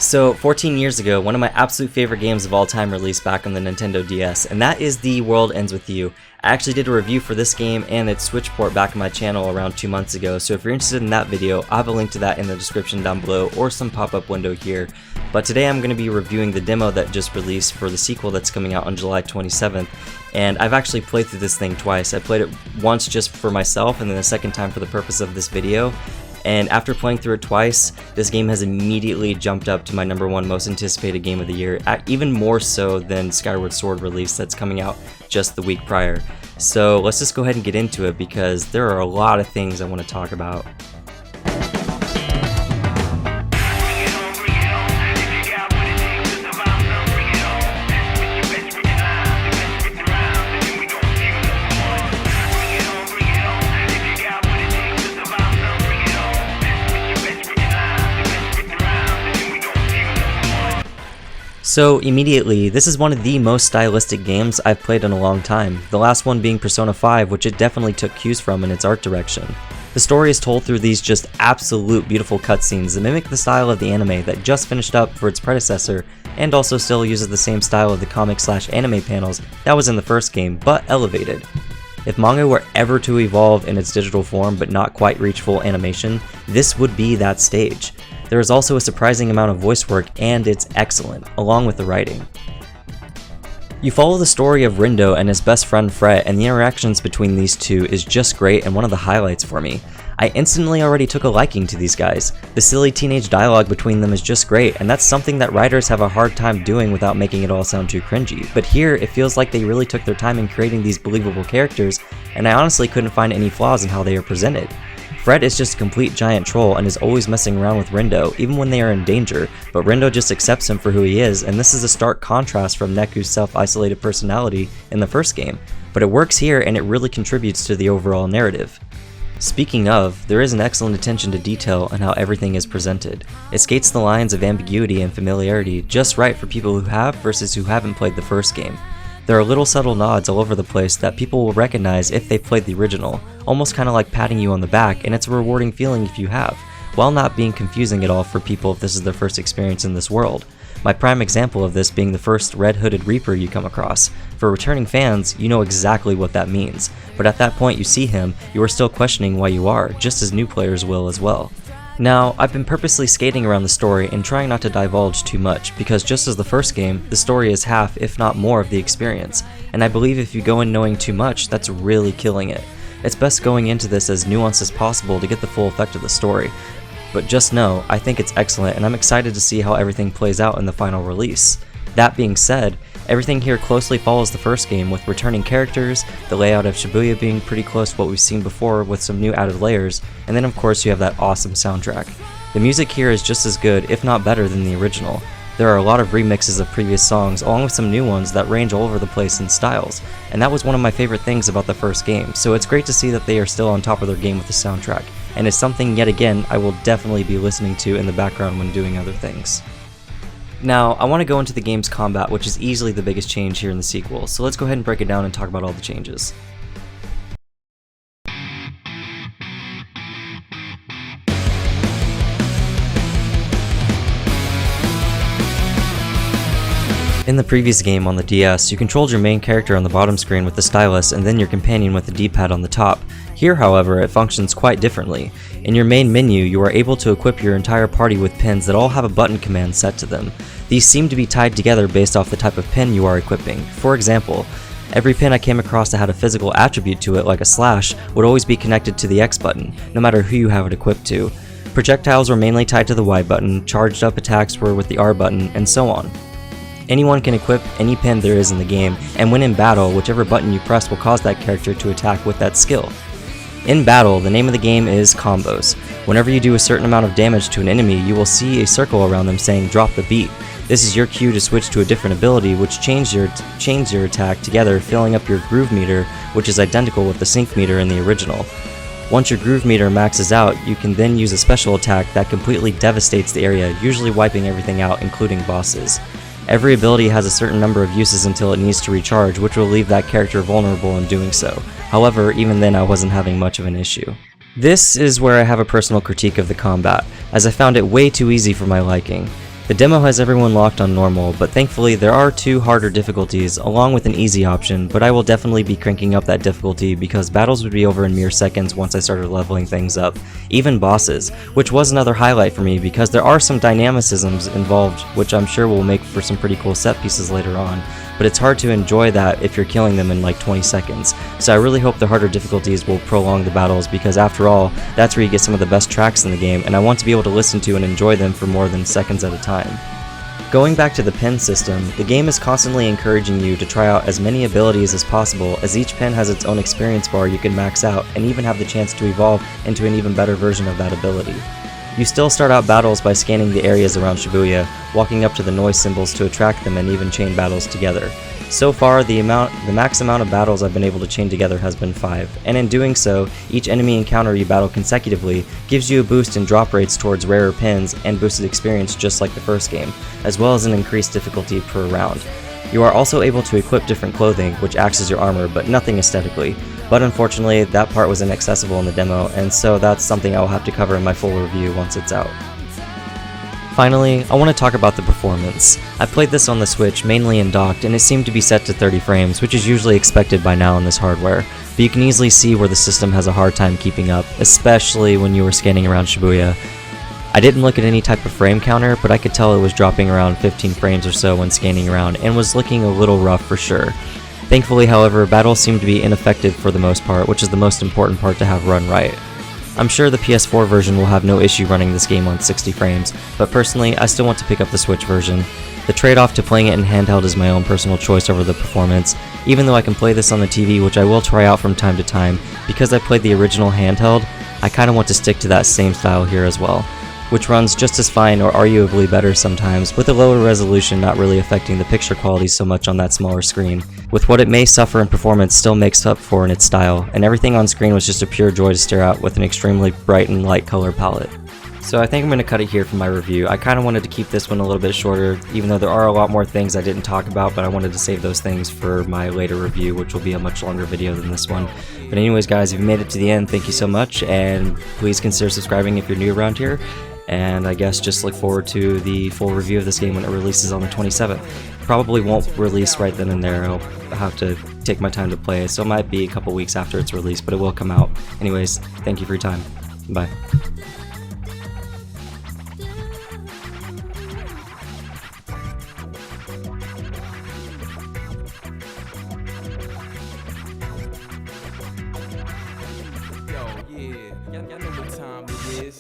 So 14 years ago, one of my absolute favorite games of all time released back on the Nintendo DS, and that is The World Ends With You. I actually did a review for this game and its Switch port back on my channel around 2 months ago, so if you're interested in that video, I'll have a link to that in the description down below or some pop-up window here. But today I'm going to be reviewing the demo that just released for the sequel that's coming out on July 27th, and I've actually played through this thing twice. I played it once just for myself and then a second time for the purpose of this video. And after playing through it twice, this game has immediately jumped up to my #1 most anticipated game of the year, even more so than Skyward Sword release that's coming out just the week prior. So let's just go ahead and get into it because there are a lot of things I want to talk about. So immediately, this is one of the most stylistic games I've played in a long time, the last one being Persona 5, which it definitely took cues from in its art direction. The story is told through these just absolute beautiful cutscenes that mimic the style of the anime that just finished up for its predecessor, and also still uses the same style of the comic/anime panels that was in the first game, but elevated. If manga were ever to evolve in its digital form but not quite reach full animation, this would be that stage. There is also a surprising amount of voice work, and it's excellent, along with the writing. You follow the story of Rindo and his best friend Fret, and the interactions between these two is just great and one of the highlights for me. I instantly already took a liking to these guys. The silly teenage dialogue between them is just great, and that's something that writers have a hard time doing without making it all sound too cringy. But here, it feels like they really took their time in creating these believable characters, and I honestly couldn't find any flaws in how they are presented. Fred is just a complete giant troll and is always messing around with Rindo, even when they are in danger, but Rindo just accepts him for who he is, and this is a stark contrast from Neku's self-isolated personality in the first game, but it works here and it really contributes to the overall narrative. Speaking of, there is an excellent attention to detail in how everything is presented. It skates the lines of ambiguity and familiarity just right for people who have versus who haven't played the first game. There are little subtle nods all over the place that people will recognize if they've played the original, almost kinda like patting you on the back, and it's a rewarding feeling if you have, while not being confusing at all for people if this is their first experience in this world. My prime example of this being the first Red Hooded Reaper you come across. For returning fans, you know exactly what that means, but at that point you see him, you are still questioning why you are, just as new players will as well. Now, I've been purposely skating around the story and trying not to divulge too much, because just as the first game, the story is half, if not more, of the experience, and I believe if you go in knowing too much, that's really killing it. It's best going into this as nuanced as possible to get the full effect of the story, but just know, I think it's excellent and I'm excited to see how everything plays out in the final release. That being said, everything here closely follows the first game with returning characters, the layout of Shibuya being pretty close to what we've seen before with some new added layers, and then of course you have that awesome soundtrack. The music here is just as good, if not better, than the original. There are a lot of remixes of previous songs, along with some new ones that range all over the place in styles, and that was one of my favorite things about the first game, so it's great to see that they are still on top of their game with the soundtrack, and it's something yet again I will definitely be listening to in the background when doing other things. Now, I want to go into the game's combat, which is easily the biggest change here in the sequel, so let's go ahead and break it down and talk about all the changes. In the previous game on the DS, you controlled your main character on the bottom screen with the stylus and then your companion with the D-pad on the top. Here, however, it functions quite differently. In your main menu, you are able to equip your entire party with pins that all have a button command set to them. These seem to be tied together based off the type of pin you are equipping. For example, every pin I came across that had a physical attribute to it, like a slash, would always be connected to the X button, no matter who you have it equipped to. Projectiles were mainly tied to the Y button, charged up attacks were with the R button, and so on. Anyone can equip any pin there is in the game, and when in battle, whichever button you press will cause that character to attack with that skill. In battle, the name of the game is Combos. Whenever you do a certain amount of damage to an enemy, you will see a circle around them saying drop the beat. This is your cue to switch to a different ability which chains your attack together, filling up your groove meter, which is identical with the sync meter in the original. Once your groove meter maxes out, you can then use a special attack that completely devastates the area, usually wiping everything out, including bosses. Every ability has a certain number of uses until it needs to recharge, which will leave that character vulnerable in doing so. However, even then I wasn't having much of an issue. This is where I have a personal critique of the combat, as I found it way too easy for my liking. The demo has everyone locked on normal, but thankfully there are 2 harder difficulties along with an easy option, but I will definitely be cranking up that difficulty because battles would be over in mere seconds once I started leveling things up, even bosses, which was another highlight for me because there are some dynamicisms involved which I'm sure will make for some pretty cool set pieces later on, but it's hard to enjoy that if you're killing them in like 20 seconds, so I really hope the harder difficulties will prolong the battles because after all, that's where you get some of the best tracks in the game and I want to be able to listen to and enjoy them for more than seconds at a time. Going back to the pin system, the game is constantly encouraging you to try out as many abilities as possible as each pin has its own experience bar you can max out and even have the chance to evolve into an even better version of that ability. You still start out battles by scanning the areas around Shibuya, walking up to the noise symbols to attract them and even chain battles together. So far, the max amount of battles I've been able to chain together has been 5, and in doing so, each enemy encounter you battle consecutively gives you a boost in drop rates towards rarer pins and boosted experience just like the first game, as well as an increased difficulty per round. You are also able to equip different clothing, which acts as your armor, but nothing aesthetically. But unfortunately, that part was inaccessible in the demo, and so that's something I will have to cover in my full review once it's out. Finally, I want to talk about the performance. I played this on the Switch mainly in docked and it seemed to be set to 30 frames, which is usually expected by now on this hardware, but you can easily see where the system has a hard time keeping up, especially when you were scanning around Shibuya. I didn't look at any type of frame counter, but I could tell it was dropping around 15 frames or so when scanning around and was looking a little rough for sure. Thankfully, however, battles seem to be ineffective for the most part, which is the most important part to have run right. I'm sure the PS4 version will have no issue running this game on 60 frames, but personally, I still want to pick up the Switch version. The trade-off to playing it in handheld is my own personal choice over the performance, even though I can play this on the TV, which I will try out from time to time. Because I played the original handheld, I kinda want to stick to that same style here as well, which runs just as fine or arguably better sometimes, with a lower resolution not really affecting the picture quality so much on that smaller screen. With what it may suffer in performance still makes up for in its style, and everything on screen was just a pure joy to stare at with an extremely bright and light color palette. So I think I'm going to cut it here for my review. I kind of wanted to keep this one a little bit shorter, even though there are a lot more things I didn't talk about, but I wanted to save those things for my later review, which will be a much longer video than this one. But anyways guys, if you made it to the end, thank you so much, and please consider subscribing if you're new around here. And I guess just look forward to the full review of this game when it releases on the 27th. Probably won't release right then and there, I'll have to take my time to play it, so it might be a couple weeks after it's released, but it will come out. Anyways, thank you for your time. Bye. Yo, yeah, y'all know what time it is.